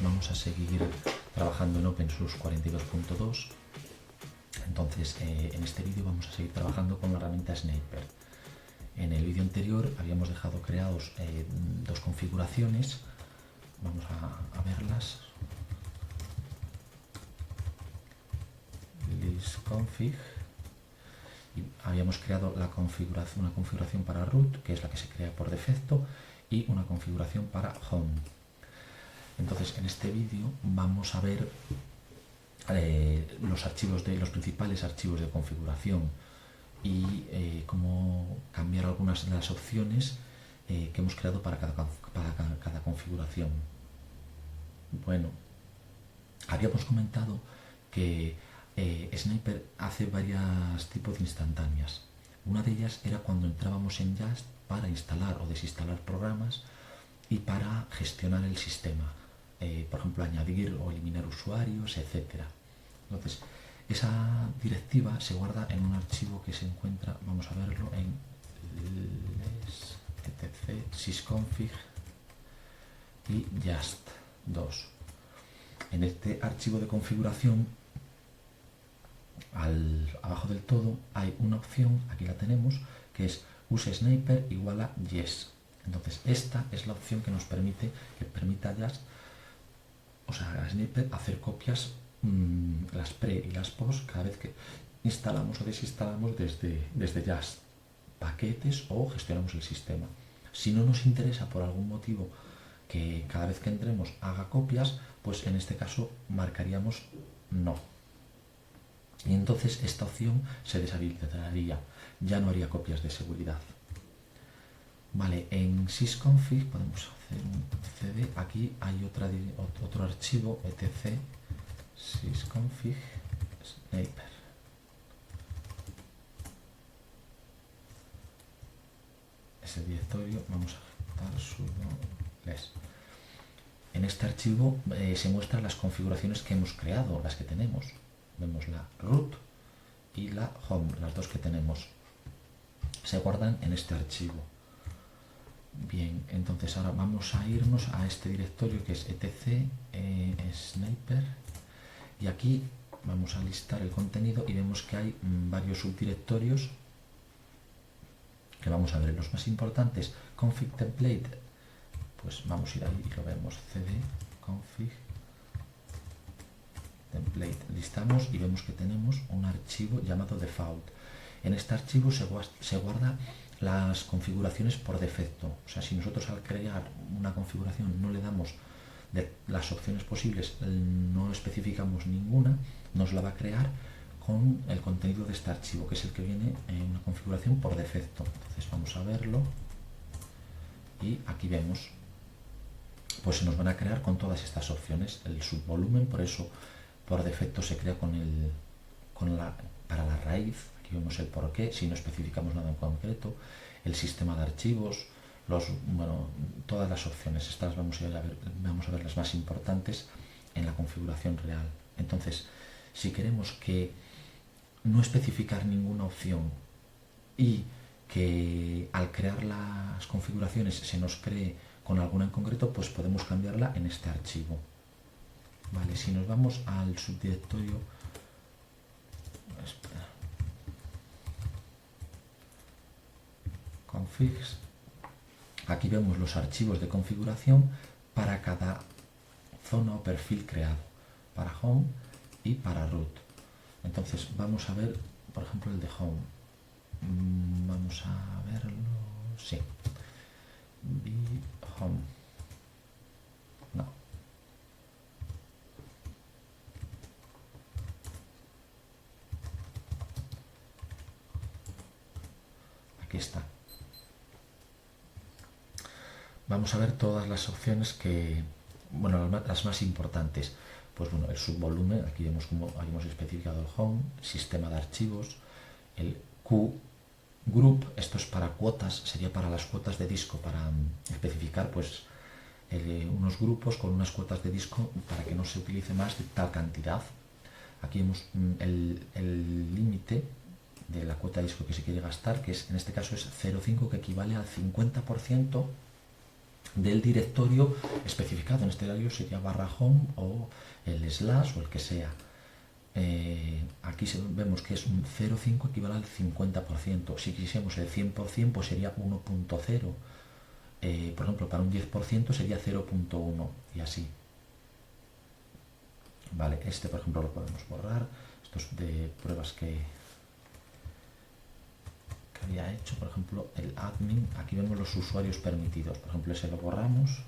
vamos a seguir trabajando en OpenSUSE 42.2. Entonces, en este vídeo vamos a seguir trabajando con la herramienta Sniper. En el vídeo anterior habíamos dejado creados dos configuraciones. Vamos a verlas. Listconfig. Y habíamos creado una configuración para root, que es la que se crea por defecto, y una configuración para home. Entonces, en este vídeo vamos a ver los principales archivos de configuración y cómo cambiar algunas de las opciones que hemos creado para cada configuración. Bueno, habíamos comentado que Sniper hace varios tipos de instantáneas. Una de ellas era cuando entrábamos en Just para instalar o desinstalar programas y para gestionar el sistema. Por ejemplo, añadir o eliminar usuarios, etc. Entonces, esa directiva se guarda en un archivo que se encuentra, vamos a verlo, en etc sysconfig y just2. En este archivo de configuración, abajo del todo, hay una opción, aquí la tenemos, que es use sniper igual a yes. Entonces, esta es la opción que nos permite a Just, o sea, a Sniper, hacer copias, las pre y las post, cada vez que instalamos o desinstalamos desde Just paquetes o gestionamos el sistema. Si no nos interesa por algún motivo que cada vez que entremos haga copias, pues en este caso marcaríamos no. Y entonces esta opción se deshabilitaría, ya no haría copias de seguridad. Vale, en sysconfig podemos hacer un cd, aquí hay otro archivo, etc sysconfig sniper. Ese directorio vamos a ejecutar sudo les. En este archivo se muestran las configuraciones que hemos creado, las que tenemos. Vemos la root y la home, las dos que tenemos. Se guardan en este archivo. Bien, entonces ahora vamos a irnos a este directorio que es etc sniper, y aquí vamos a listar el contenido y vemos que hay varios subdirectorios que vamos a ver. Los más importantes, config template, pues vamos a ir ahí y lo vemos, cd config template, listamos y vemos que tenemos un archivo llamado default. En este archivo se guarda las configuraciones por defecto. O sea, si nosotros al crear una configuración no le damos de las opciones posibles, no especificamos ninguna, nos la va a crear con el contenido de este archivo, que es el que viene en una configuración por defecto. Entonces vamos a verlo y aquí vemos, pues se nos van a crear con todas estas opciones. El subvolumen, por eso por defecto se crea para la raíz. Aquí vemos el porqué, si no especificamos nada en concreto, el sistema de archivos, todas las opciones. Estas vamos a ver las más importantes en la configuración real. Entonces, si queremos que no especificar ninguna opción y que al crear las configuraciones se nos cree con alguna en concreto, pues podemos cambiarla en este archivo. Vale, si nos vamos al subdirectorio, configs, aquí vemos los archivos de configuración para cada zona o perfil creado, para home y para root. Entonces vamos a ver, por ejemplo, el de home. Vamos a verlo, sí, home, no, aquí está. Vamos a ver todas las opciones que, las más importantes. Pues bueno, el subvolumen, aquí vemos como habíamos especificado el home, sistema de archivos, el qgroup, esto es para cuotas, sería para las cuotas de disco, para especificar pues unos grupos con unas cuotas de disco para que no se utilice más de tal cantidad. Aquí vemos el límite de la cuota de disco que se quiere gastar, que es, en este caso es 0,5, que equivale al 50% del directorio especificado. En este directorio sería /home o el slash o el que sea. Aquí vemos que es un 0,5 equivale al 50%. Si quisiéramos el 100%, pues sería 1.0. Por ejemplo, para un 10% sería 0.1 y así. Vale, este por ejemplo lo podemos borrar. Esto es de pruebas que había hecho. Por ejemplo, el admin. Aquí vemos los usuarios permitidos. Por ejemplo, ese lo borramos.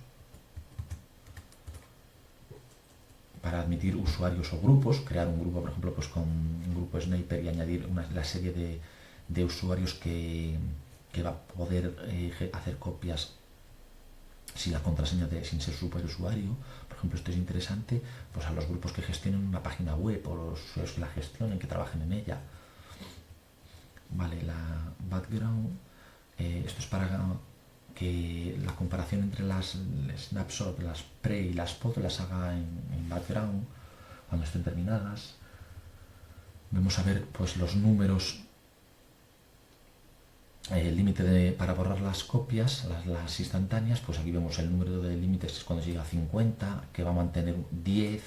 Para admitir usuarios o grupos, crear un grupo, por ejemplo, pues con un grupo Sniper y añadir la serie de usuarios que va a poder hacer copias si la contraseña sin ser usuario. Por ejemplo, esto es interesante pues a los grupos que gestionen una página web o los usuarios que la gestionen, que trabajen en ella. Vale, la background, esto es para que la comparación entre las snapshot, las pre y las post las haga en background cuando estén terminadas. Vamos a ver pues los números, el límite para borrar las copias, las instantáneas. Pues aquí vemos el número de límites es cuando llega a 50, que va a mantener 10.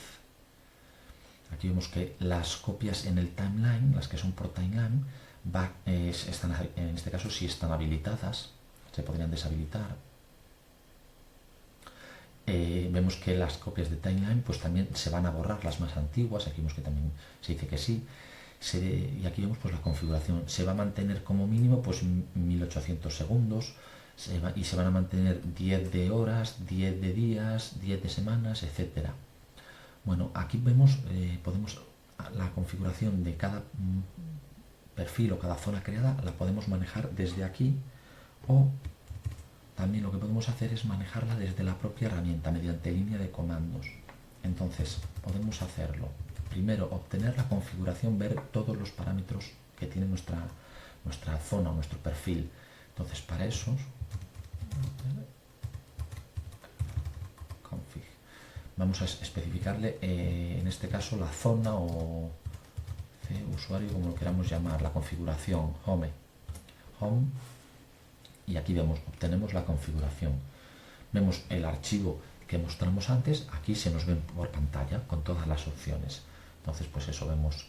Aquí vemos que las copias en el timeline, las que son por timeline, están, en este caso sí están habilitadas, se podrían deshabilitar. Vemos que las copias de timeline pues también se van a borrar, las más antiguas. Aquí vemos que también se dice que sí. Y aquí vemos pues la configuración. Se va a mantener como mínimo pues 1800 segundos y se van a mantener 10 de horas, 10 de días, 10 de semanas, etcétera. Bueno, aquí vemos, podemos la configuración de cada perfil o cada zona creada la podemos manejar desde aquí, o también lo que podemos hacer es manejarla desde la propia herramienta mediante línea de comandos. Entonces podemos hacerlo. Primero, obtener la configuración, ver todos los parámetros que tiene nuestra zona, nuestro perfil. Entonces, para eso, config, vamos a especificarle, en este caso, la zona o usuario, como lo queramos llamar, la configuración, home. Y aquí vemos, obtenemos la configuración. Vemos el archivo que mostramos antes, aquí se nos ven por pantalla con todas las opciones. Entonces, pues eso, vemos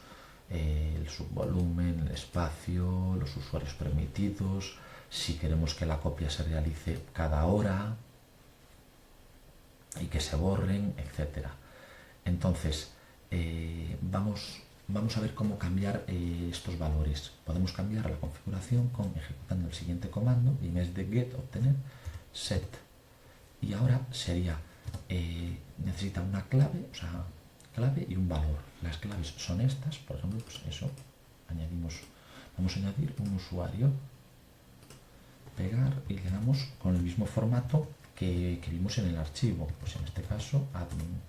el subvolumen, el espacio, los usuarios permitidos, si queremos que la copia se realice cada hora y que se borren, etcétera. Entonces, vamos a ver cómo cambiar estos valores. Podemos cambiar la configuración ejecutando el siguiente comando, y en vez de get, obtener, set. Y ahora sería, necesita una clave, o sea, clave y un valor. Las claves son estas, por ejemplo, pues eso, vamos a añadir un usuario, pegar y le damos con el mismo formato que vimos en el archivo, pues en este caso admin.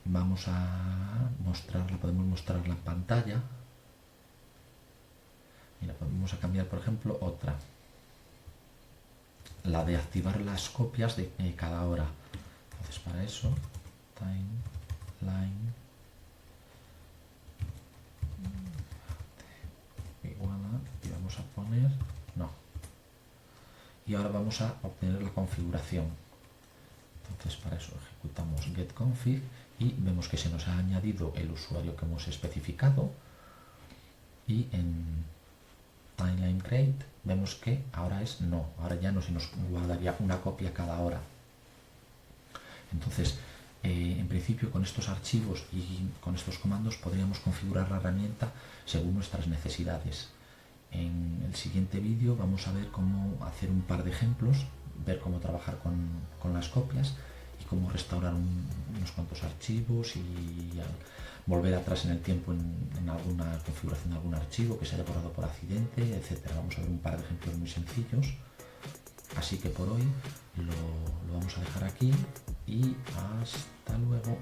Vamos a mostrarla, podemos mostrarla en pantalla. Mira, vamos a cambiar, por ejemplo, otra, la de activar las copias de cada hora. Entonces, para eso, timeline igual a, y vamos a poner no. Y ahora vamos a obtener la configuración. Entonces, para eso ejecutamos getConfig y vemos que se nos ha añadido el usuario que hemos especificado, y en timeline create vemos que ahora es no, ahora ya no se nos guardaría una copia cada hora. Entonces, en principio con estos archivos y con estos comandos podríamos configurar la herramienta según nuestras necesidades. En el siguiente vídeo vamos a ver cómo hacer un par de ejemplos, ver cómo trabajar con las copias y cómo restaurar unos cuantos archivos y volver atrás en el tiempo en alguna configuración de algún archivo que se haya borrado por accidente, etcétera. Vamos a ver un par de ejemplos muy sencillos. Así que por hoy lo vamos a dejar aquí y hasta luego.